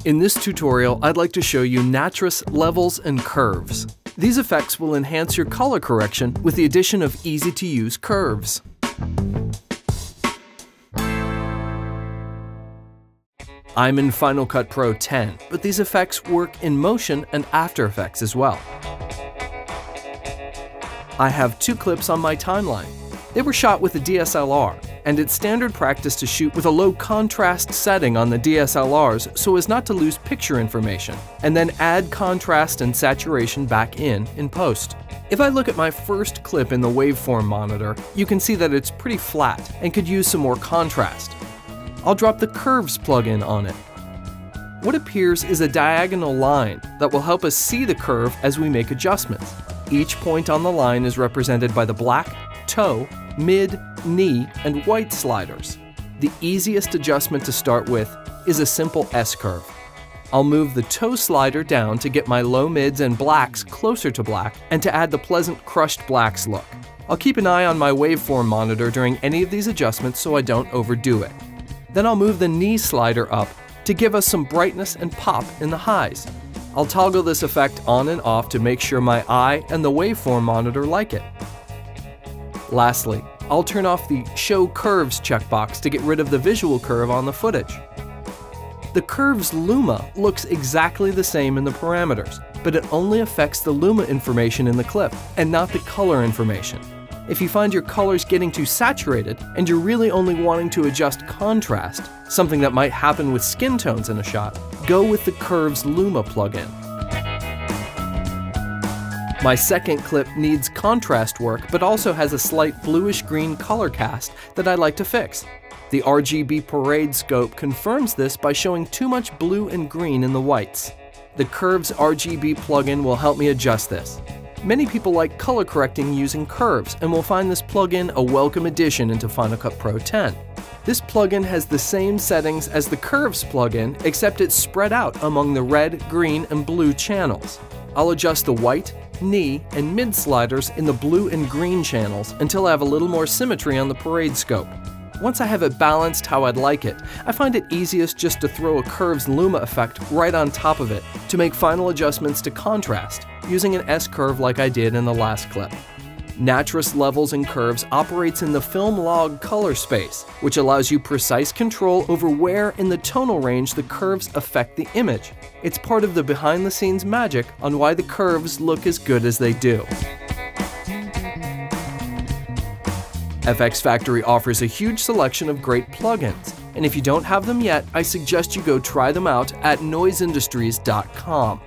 In this tutorial, I'd like to show you Nattress levels and curves. These effects will enhance your color correction with the addition of easy-to-use curves. I'm in Final Cut Pro 10, but these effects work in Motion and After Effects as well. I have 2 clips on my timeline. They were shot with a DSLR, and it's standard practice to shoot with a low contrast setting on the DSLRs so as not to lose picture information, and then add contrast and saturation back in post. If I look at my first clip in the waveform monitor, you can see that it's pretty flat and could use some more contrast. I'll drop the Curves plugin on it. What appears is a diagonal line that will help us see the curve as we make adjustments. Each point on the line is represented by the black, toe, mid, knee, and white sliders. The easiest adjustment to start with is a simple S-curve. I'll move the toe slider down to get my low mids and blacks closer to black and to add the pleasant crushed blacks look. I'll keep an eye on my waveform monitor during any of these adjustments so I don't overdo it. Then I'll move the knee slider up to give us some brightness and pop in the highs. I'll toggle this effect on and off to make sure my eye and the waveform monitor like it. Lastly, I'll turn off the Show Curves checkbox to get rid of the visual curve on the footage. The curve's luma looks exactly the same in the parameters, but it only affects the luma information in the clip and not the color information. If you find your colors getting too saturated and you're really only wanting to adjust contrast, something that might happen with skin tones in a shot, go with the Curves Luma plugin. My second clip needs contrast work but also has a slight bluish-green color cast that I'd like to fix. The RGB Parade scope confirms this by showing too much blue and green in the whites. The Curves RGB plugin will help me adjust this. Many people like color correcting using curves and will find this plugin a welcome addition into Final Cut Pro 10. This plugin has the same settings as the Curves plugin, except it's spread out among the red, green, and blue channels. I'll adjust the white, knee, and mid sliders in the blue and green channels until I have a little more symmetry on the Parade scope. Once I have it balanced how I'd like it, I find it easiest just to throw a Curves Luma effect right on top of it to make final adjustments to contrast, using an S-curve like I did in the last clip. Nattress Levels and Curves operates in the film log color space, which allows you precise control over where in the tonal range the curves affect the image. It's part of the behind-the-scenes magic on why the curves look as good as they do. FxFactory offers a huge selection of great plugins, and if you don't have them yet, I suggest you go try them out at noiseindustries.com.